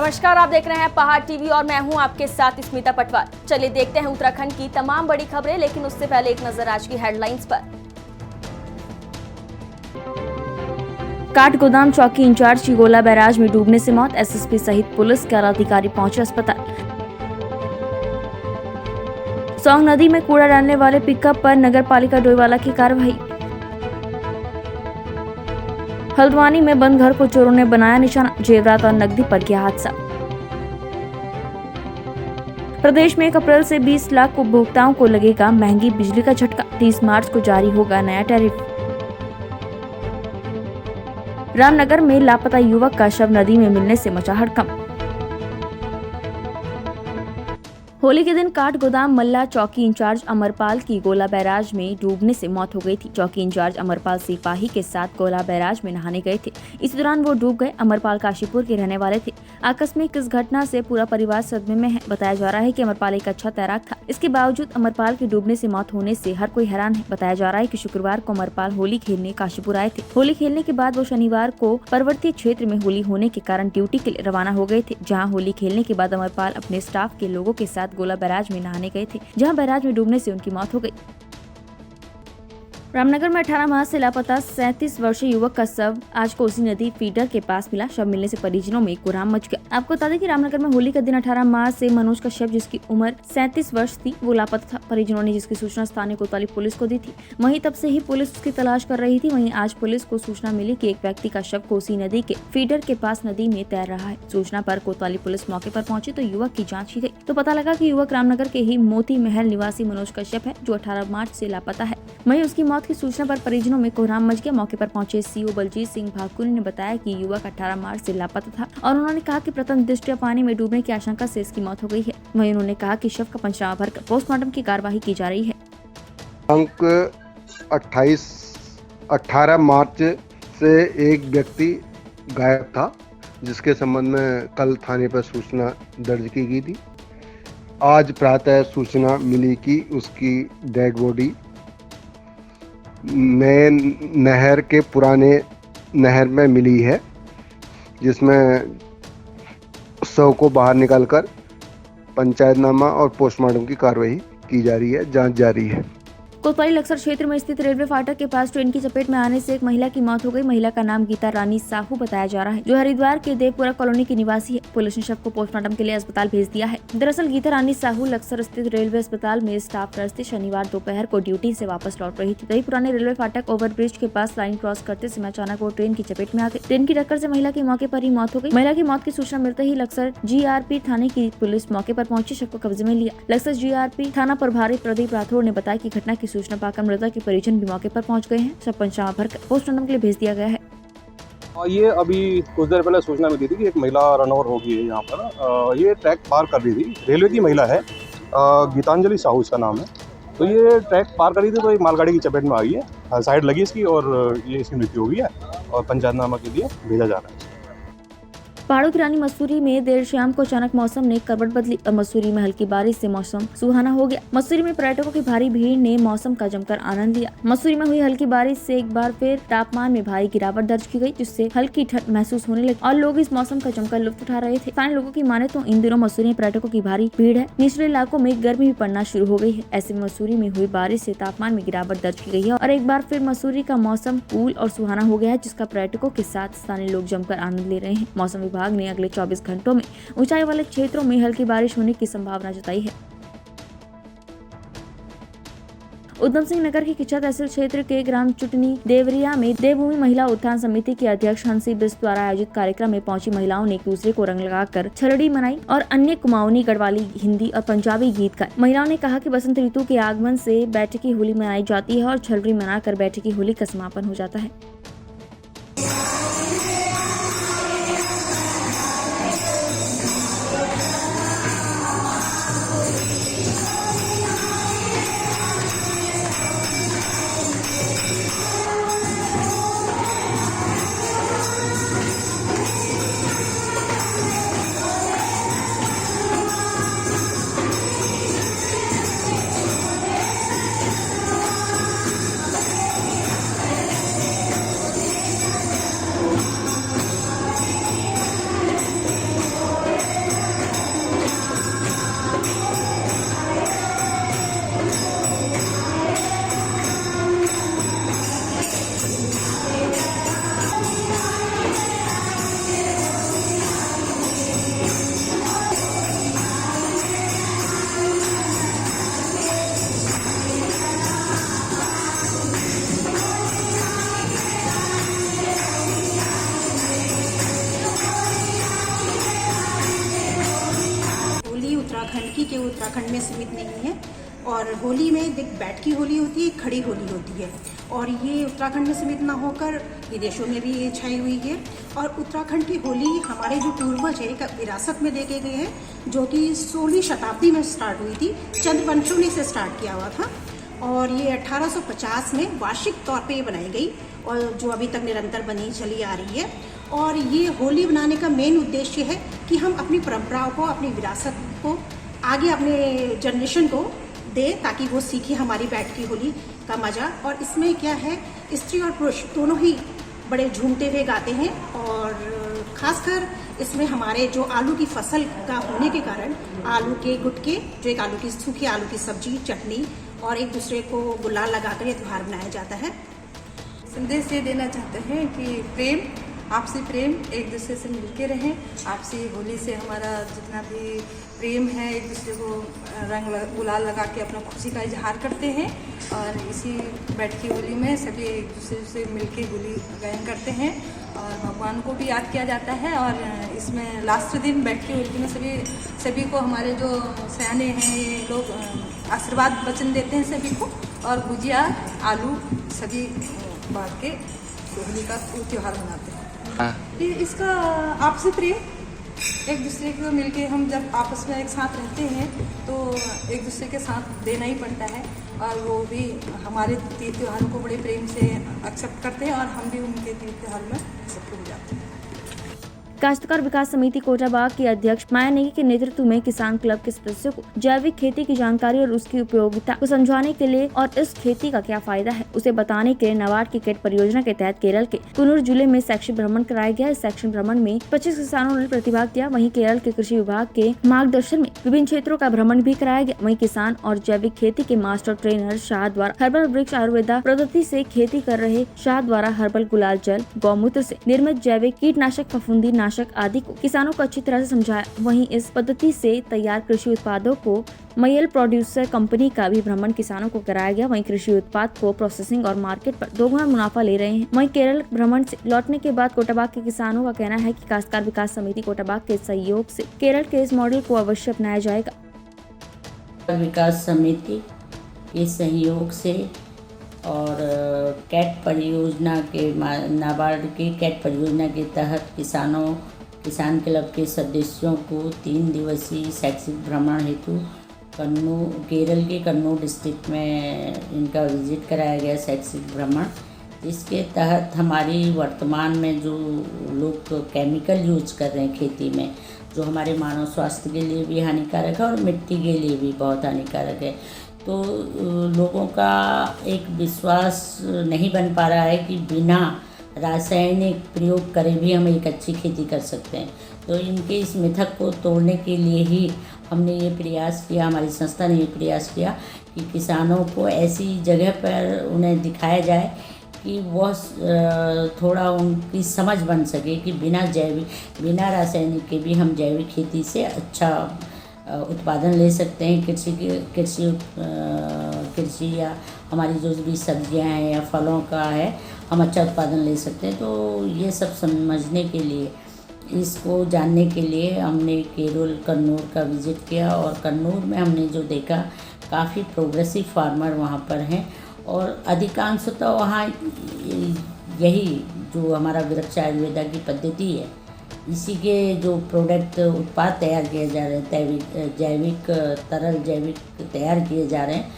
नमस्कार, आप देख रहे हैं पहाड़ टीवी और मैं हूं आपके साथ स्मिता पटवार। चलिए देखते हैं उत्तराखंड की तमाम बड़ी खबरें, लेकिन उससे पहले एक नजर आज की हेडलाइंस पर। काठगोदाम चौकी इंचार्ज की गोला बैराज में डूबने से मौत, एसएसपी सहित पुलिस के आला अधिकारी पहुंचे अस्पताल। सौंग नदी में कूड़ा डालने वाले पिकअप पर नगर पालिका डोईवाला की कार्रवाई। हल्द्वानी में बंद घर को चोरों ने बनाया निशाना, जेवरात और नकदी पर किया हादसा। प्रदेश में 1 अप्रैल से 20 लाख उपभोक्ताओं को लगेगा महंगी बिजली का झटका, 30 मार्च को जारी होगा नया टैरिफ। रामनगर में लापता युवक का शव नदी में मिलने से मचा हड़कंप। होली के दिन काठगोदाम मल्ला चौकी इंचार्ज अमरपाल की गोला बैराज में डूबने से मौत हो गई थी। चौकी इंचार्ज अमरपाल सिपाही के साथ गोला बैराज में नहाने गए थे। इस दौरान वो डूब गए। अमरपाल काशीपुर के रहने वाले थे। आकस्मिक इस घटना से पूरा परिवार सदमे में है। बताया जा रहा है कि अमरपाल एक अच्छा तैराक था। इसके बावजूद अमरपाल की डूबने से मौत होने से हर कोई हैरान है। बताया जा रहा है कि शुक्रवार को अमरपाल होली खेलने काशीपुर आए थे। होली खेलने के बाद वो शनिवार को पर्वतीय क्षेत्र में होली होने के कारण ड्यूटी के लिए रवाना हो गए थे। जहाँ होली खेलने के बाद अमरपाल अपने स्टाफ के लोगों के साथ गोला बैराज में नहाने गए थे, जहां बैराज में डूबने से उनकी मौत हो गई। रामनगर में 18 माह से लापता 37 वर्षीय युवक का शव आज कोसी नदी फीडर के पास मिला। शव मिलने से परिजनों में कोहराम मच गया। आपको बता दें कि रामनगर में होली का दिन 18 माह से मनोज का शव, जिसकी उम्र 37 वर्ष थी, वो लापता था। परिजनों ने जिसकी सूचना स्थानीय कोतवाली पुलिस को दी थी। वहीं तब से ही पुलिस उसकी तलाश कर रही थी। वहीं आज पुलिस को सूचना मिली कि एक व्यक्ति का शव कोसी नदी के फीडर के पास नदी में तैर रहा है। सूचना पर कोतवाली पुलिस मौके पर पहुंची तो युवक की जाँच की गई, तो पता लगा कि युवक रामनगर के ही मोती महल निवासी मनोज का शव है, जो 18 मार्च से लापता है। वहीं उसकी मौत की सूचना पर परिजनों में कोहराम मच गया। मौके पर पहुंचे सीओ बलजीत सिंह भाकुनी ने बताया कि युवक 18 मार्च से लापता था और उन्होंने कहा कि प्रथम दृष्टया पानी में डूबने की आशंका से इसकी मौत हो गई है। वहीं उन्होंने कहा कि शव का पंचनामा भरकर पोस्टमार्टम की कार्यवाही की जा रही है। 18 मार्च से एक व्यक्ति गायब था, जिसके संबंध में कल थाने पर सूचना दर्ज की गई थी। आज प्रातः सूचना मिली कि उसकी डेड बॉडी नए नहर के पुराने नहर में मिली है, जिसमें शव को बाहर निकालकर पंचायतनामा और पोस्टमार्टम की कार्रवाई की जा रही है। जांच जारी है। कोतवाली लक्सर क्षेत्र में स्थित रेलवे फाटक के पास ट्रेन की चपेट में आने से एक महिला की मौत हो गई। महिला का नाम गीता रानी साहू बताया जा रहा है, जो हरिद्वार के देवपुरा कॉलोनी की निवासी है। पुलिस ने शव को पोस्टमार्टम के लिए अस्पताल भेज दिया है। दरअसल गीता रानी साहू लक्सर स्थित रेलवे अस्पताल में स्टाफ नर्स थी। शनिवार दोपहर को ड्यूटी से वापस लौट रही थी। तभी पुराने रेलवे फाटक ओवरब्रिज के पास लाइन क्रॉस करते समय अचानक वो ट्रेन की चपेट में आ गई। ट्रेन की टक्कर से महिला की मौके पर ही मौत हो गई। महिला की मौत की सूचना मिलते ही लक्सर जीआरपी थाने की पुलिस मौके पर पहुंची, शव को कब्जे में लिया। लक्सर जीआरपी थाना प्रभारी प्रदीप राठौड़ ने बताया कि घटना की सूचना पाकर मृतक के परिजन भी मौके पर पहुंच गए हैं। शव पंचनामा भरकर पोस्टमार्टम के लिए भेज दिया गया है। ये अभी कुछ देर पहले सूचना मिली थी कि एक महिला रनओवर हो गई है यहाँ पर। ये ट्रैक पार कर रही थी, रेलवे की महिला है, गीतांजलि साहू इसका नाम है। तो ये ट्रैक पार कर रही थी तो एक मालगाड़ी की चपेट में आ गई है, साइड लगी इसकी और ये इसकी मृत्यु हो गई है और पंचायतनामा के लिए भेजा जा रहा है। पहाड़ों की रानी मसूरी में देर शाम को अचानक मौसम ने करवट बदली और मसूरी में हल्की बारिश से मौसम सुहाना हो गया। मसूरी में पर्यटकों की भारी भीड़ ने मौसम का जमकर आनंद लिया। मसूरी में हुई हल्की बारिश से एक बार फिर तापमान में भारी गिरावट दर्ज की गई, जिससे हल्की ठंड महसूस होने लगी और लोग इस मौसम का जमकर लुत्फ उठा रहे थे। स्थानीय लोगों की माने तो इन दिनों मसूरी में पर्यटकों की भारी भीड़ है। निचले इलाकों में गर्मी भी पड़ना शुरू हो गई है। ऐसे में मसूरी में हुई बारिश से तापमान में गिरावट दर्ज की गई है और एक बार फिर मसूरी का मौसम कूल और सुहाना हो गया है, जिसका पर्यटकों के साथ स्थानीय लोग जमकर आनंद ले रहे हैं। मौसम विभाग ने अगले 24 घंटों में ऊंचाई वाले क्षेत्रों में हल्की बारिश होने की संभावना जताई है। उधम सिंह नगर के किच्चा तहसील क्षेत्र के ग्राम चुटनी देवरिया में देवभूमि महिला उत्थान समिति की अध्यक्ष हंसी बिस्ट द्वारा आयोजित कार्यक्रम में पहुंची महिलाओं ने एक दूसरे को रंग लगाकर छलड़ी मनाई और अन्य कुमाऊनी, गढ़वाली, हिंदी और पंजाबी गीत गाए। महिलाओं ने कहा कि बसंत ऋतु के आगमन से बैठकी होली मनाई जाती है और छलड़ी मनाकर बैठकी होली का समापन हो जाता है। उत्तराखंड की कि वो उत्तराखंड में सीमित नहीं है। और होली में देख बैठ की होली होती है, खड़ी होली होती है, और ये उत्तराखंड में सीमित ना होकर विदेशों में भी ये छाई हुई है। और उत्तराखंड की होली हमारे जो पूर्वज है एक विरासत में देखे गए हैं, जो कि 16वीं शताब्दी में स्टार्ट हुई थी। चंद वंशों ने इसे स्टार्ट किया हुआ था, और ये 1850 में वार्षिक तौर पे बनाई गई, और जो अभी तक निरंतर बनी चली आ रही है। और ये होली बनाने का मेन उद्देश्य है कि हम अपनी परंपराओं को, अपनी विरासत को आगे अपने जनरेशन को दे, ताकि वो सीखे हमारी बैठ की होली का मज़ा। और इसमें क्या है, स्त्री और पुरुष दोनों ही बड़े झूमते हुए गाते हैं। और खासकर इसमें हमारे जो आलू की फसल का होने के कारण आलू के गुटके, जो एक आलू की सूखी आलू की सब्जी, चटनी, और एक दूसरे को गुलाल लगाकर ये त्यौहार मनाया जाता है। संदेश ये देना चाहते हैं कि प्रेम, आपसी प्रेम, एक दूसरे से मिलके रहें। आपसी होली से हमारा जितना भी प्रेम है, एक दूसरे को रंग गुलाल लगा के अपना खुशी का इजहार करते हैं। और इसी बैठ की होली में सभी एक दूसरे से मिलके होली गायन करते हैं और भगवान को भी याद किया जाता है। और इसमें लास्ट दिन बैठ की होली में सभी को हमारे जो सयाने हैं ये लोग आशीर्वाद वचन देते हैं सभी को, और गुजिया, आलू सभी बांट के होली का त्यौहार मनाते हैं। इसका आपसी प्रेम, एक दूसरे को मिलके हम जब आपस में एक साथ रहते हैं तो एक दूसरे के साथ देना ही पड़ता है, और वो भी हमारे तीज त्योहारों को बड़े प्रेम से एक्सेप्ट करते हैं, और हम भी उनके तीज त्योहार में एक्सेप्ट हो जाते हैं। काश्तकार विकास समिति कोटाबाग की अध्यक्ष माया नेगी के नेतृत्व में किसान क्लब के सदस्यों को जैविक खेती की जानकारी और उसकी उपयोगिता को समझाने के लिए और इस खेती का क्या फायदा है उसे बताने के लिए नाबार्ड की कैट परियोजना के तहत केरल के कन्नूर जिले में शैक्षिक भ्रमण कराया गया। इस शैक्षिक भ्रमण में 25 किसानों ने प्रतिभाग किया। वहीं केरल के कृषि विभाग के मार्गदर्शन में विभिन्न क्षेत्रों का भ्रमण भी कराया गया। वहीं किसान और जैविक खेती के मास्टर ट्रेनर शाह द्वारा हर्बल वृक्ष आयुर्वेदा पद्धति से खेती कर रहे शाह द्वारा हर्बल गुलाल जल, गौमूत्र से निर्मित जैविक कीटनाशक, फफूंदी नाशक आदि को किसानों को अच्छी तरह से समझाया। वहीं इस पद्धति से तैयार कृषि उत्पादों को मयल प्रोड्यूसर कंपनी का भी भ्रमण किसानों को कराया गया। वहीं कृषि उत्पाद को प्रोसेसिंग और मार्केट पर दोगुना मुनाफा ले रहे हैं। वहीं केरल भ्रमण से लौटने के बाद कोटाबाग के किसानों का कहना है कि काश्तकार विकास समिति कोटाबाग के सहयोग से केरल के इस मॉडल को अवश्य अपनाया जाएगा। विकास समिति के सहयोग से और कैट परियोजना के नाबार्ड की कैट परियोजना के तहत किसान क्लब के सदस्यों को 3 दिवसीय शैक्षिक भ्रमण हेतु केरल के कन्नूर डिस्ट्रिक्ट में इनका विजिट कराया गया शैक्षिक भ्रमण, जिसके तहत हमारी वर्तमान में जो लोग केमिकल यूज कर रहे हैं खेती में, जो हमारे मानव स्वास्थ्य के लिए भी हानिकारक है और मिट्टी के लिए भी बहुत हानिकारक है। तो लोगों का एक विश्वास नहीं बन पा रहा है कि बिना रासायनिक प्रयोग करे भी हम एक अच्छी खेती कर सकते हैं। तो इनके इस मिथक को तोड़ने के लिए ही हमने ये प्रयास किया, हमारी संस्था ने ये प्रयास किया कि किसानों को ऐसी जगह पर उन्हें दिखाया जाए कि वह थोड़ा उनकी समझ बन सके कि बिना रासायनिक के भी हम जैविक खेती से अच्छा उत्पादन ले सकते हैं। कृषि या हमारी जो भी सब्जियां हैं या फलों का है, हम अच्छा उत्पादन ले सकते हैं। तो ये सब समझने के लिए, इसको जानने के लिए हमने केरल कन्नूर का विज़िट किया, और कन्नूर में हमने जो देखा काफ़ी प्रोग्रेसिव फार्मर वहाँ पर हैं, और अधिकांशतः वहाँ यही जो हमारा वृक्ष आयुर्वेदा की पद्धति है, इसी के जो प्रोडक्ट उत्पाद तैयार किए जा रहे हैं, जैविक तरल जैविक तैयार किए जा रहे हैं,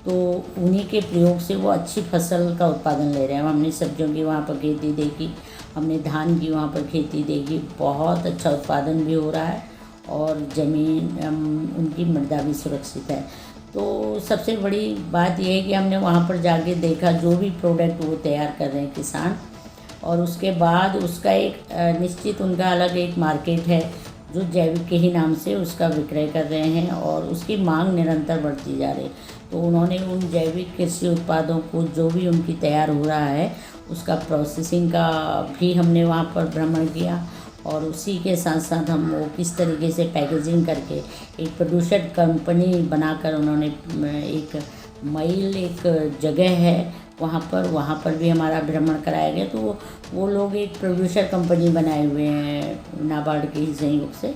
तो उन्हीं के प्रयोग से वो अच्छी फसल का उत्पादन ले रहे हैं। हमने सब्जियों की वहाँ पर खेती देखी, हमने धान की वहाँ पर खेती देखी, बहुत अच्छा उत्पादन भी हो रहा है और ज़मीन उनकी मृदा भी सुरक्षित है। तो सबसे बड़ी बात यह है कि हमने वहाँ पर जाके देखा जो भी प्रोडक्ट वो तैयार कर रहे हैं किसान, और उसके बाद उसका एक निश्चित उनका अलग एक मार्केट है जो जैविक के ही नाम से उसका विक्रय कर रहे हैं, और उसकी मांग निरंतर बढ़ती जा रही है। तो उन्होंने उन जैविक कृषि उत्पादों को जो भी उनकी तैयार हो रहा है उसका प्रोसेसिंग का भी हमने वहाँ पर भ्रमण किया, और उसी के साथ साथ हम वो किस तरीके से पैकेजिंग करके एक प्रोड्यूसर कंपनी बनाकर उन्होंने एक जगह है वहाँ पर भी हमारा भ्रमण कराया गया। तो वो लोग एक प्रोड्यूसर कंपनी बनाए हुए हैं नाबार्ड के ही सहयोग से,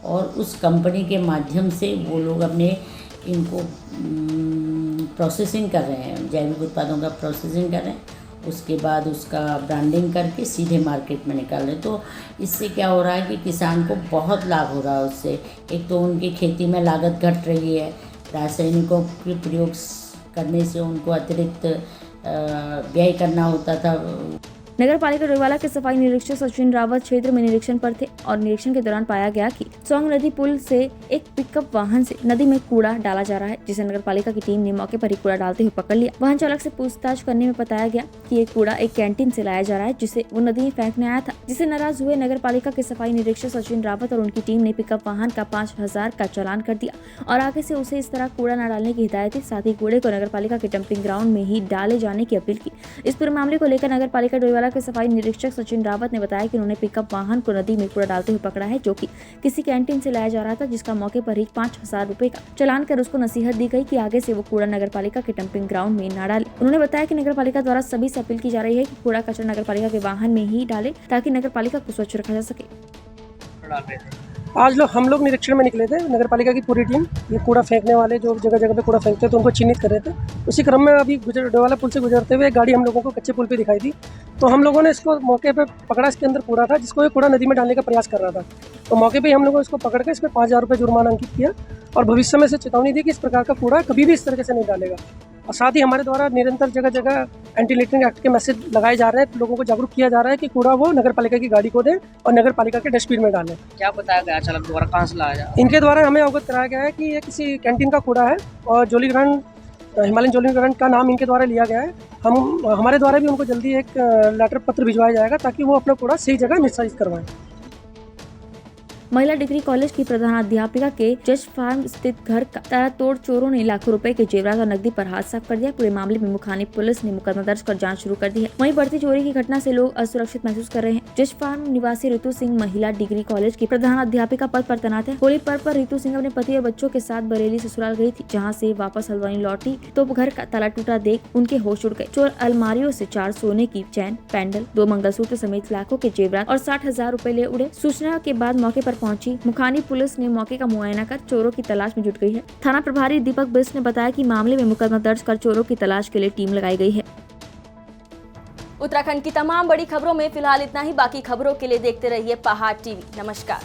और उस कंपनी के माध्यम से वो लोग अपने इनको प्रोसेसिंग कर रहे हैं, जैविक उत्पादों का प्रोसेसिंग कर रहे हैं, उसके बाद उसका ब्रांडिंग करके सीधे मार्केट में निकाल रहे हैं। तो इससे क्या हो रहा है कि किसान को बहुत लाभ हो रहा है उससे। एक तो उनकी खेती में लागत घट रही है, रासायनिकों के प्रयोग करने से उनको अतिरिक्त व्यय करना होता था। नगर पालिका डोईवाला के सफाई निरीक्षक सचिन रावत क्षेत्र में निरीक्षण पर थे और निरीक्षण के दौरान पाया गया कि सोंग नदी पुल से एक पिकअप वाहन से नदी में कूड़ा डाला जा रहा है, जिसे नगर पालिका की टीम ने मौके पर ही कूड़ा डालते हुए पकड़ लिया। वाहन चालक से पूछताछ करने में बताया गया कि ये कूड़ा एक कैंटीन से लाया जा रहा है, जिसे वो नदी में फेंकने आया था, जिससे नाराज हुए नगर पालिका के सफाई निरीक्षक सचिन रावत और उनकी टीम ने पिकअप वाहन का 5,000 का चालान कर दिया और आगे से उसे इस तरह कूड़ा न डालने की हिदायत दी। साथ ही कूड़े को नगर पालिका के डंपिंग ग्राउंड में ही डाले जाने की अपील की। इस पूरे मामले को लेकर नगर पालिका डोईवाला के सफाई निरीक्षक सचिन रावत ने बताया कि उन्होंने पिकअप वाहन को नदी में कूड़ा डालते हुए पकड़ा है, जो कि किसी कैंटीन से लाया जा रहा था, जिसका मौके पर ही 5,000 रुपए का चालान कर उसको नसीहत दी गई कि आगे से वो कूड़ा नगर पालिका के डंपिंग ग्राउंड में न डाले। उन्होंने बताया कि नगर पालिका द्वारा सभी से अपील की जा रही है कि कूड़ा कचरा नगर पालिका के वाहन में ही डाले, ताकि नगर पालिका को स्वच्छ रखा जा सके। आज हम लोग निरीक्षण में निकले थे, नगर पालिका की पूरी टीम ये कूड़ा फेंकने वाले जो जगह जगह पे कूड़ा फेंकते हैं तो उनको चिन्हित कर रहे थे। उसी क्रम में अभी डोईवाला पुल से गुजरते हुए एक गाड़ी हम लोगों को कच्चे पुल पे दिखाई दी, तो हम लोगों ने इसको मौके पे पकड़ा। इसके अंदर कूड़ा था, जिसको ये कूड़ा नदी में डालने का प्रयास कर रहा था। तो मौके पे ही हम लोगों ने इसको पकड़ के इस पर 5,000 रुपये जुर्माना अंकित किया और भविष्य में से चेतावनी दी कि इस प्रकार का कूड़ा कभी भी इस तरीके से नहीं डालेगा। और साथ ही हमारे द्वारा निरंतर जगह जगह एंटी लिटरिंग एक्ट के मैसेज लगाए जा रहे हैं, लोगों को जागरूक किया जा रहा है कि कूड़ा वो नगर पालिका की गाड़ी को दें और नगर पालिका के डस्टबिन में डालें। क्या बताया गया चालक द्वारा, कहाँ से लाया जा? इनके द्वारा हमें अवगत कराया गया है कि ये किसी कैंटीन का कूड़ा है और जोलीग्रांड हिमालयन जोलीग्रांड का नाम इनके द्वारा लिया गया है। हमारे द्वारा भी उनको जल्दी एक लेटर पत्र भिजवाया जाएगा ताकि वो अपना कूड़ा सही जगह निस्तारित करवाएं। महिला डिग्री कॉलेज की प्रधानाध्यापिका के जज फार्म स्थित घर का तालातोड़ चोरों ने लाखों रुपए के जेवरात और नकदी पर हाथ साफ कर दिया। पूरे मामले में मुखानी पुलिस ने मुकदमा दर्ज कर जांच शुरू कर दी है। वहीं बढ़ती चोरी की घटना से लोग असुरक्षित महसूस कर रहे हैं। जज फार्म निवासी ऋतु सिंह महिला डिग्री कॉलेज की प्रधानाध्यापिका पद पर तैनात है। होली पर्व पर ऋतु सिंह अपने पति और बच्चों के साथ बरेली ससुराल गई थी, जहाँ से वापस हल्द्वानी लौटी तो घर का ताला टूटा देख उनके होश उड़ गए। चोर अलमारियों से 4 सोने की चैन, पेंडल, 2 मंगलसूत्र समेत लाखों के जेवरात और 60,000 रुपए ले उड़े। सूचना के बाद मौके पर पहुंची मुखानी पुलिस ने मौके का मुआयना कर चोरों की तलाश में जुट गई है। थाना प्रभारी दीपक बिस्ट ने बताया कि मामले में मुकदमा दर्ज कर चोरों की तलाश के लिए टीम लगाई गई है। उत्तराखंड की तमाम बड़ी खबरों में फिलहाल इतना ही। बाकी खबरों के लिए देखते रहिए पहाड़ टीवी। नमस्कार।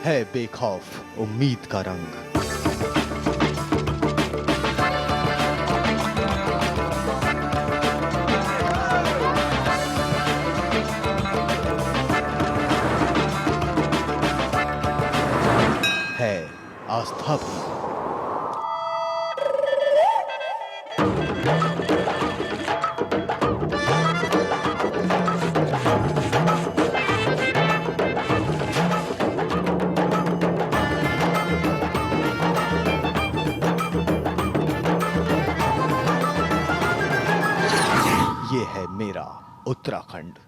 है बेखौफ उम्मीद का रंग। है आस्था भी। ये है मेरा उत्तराखंड।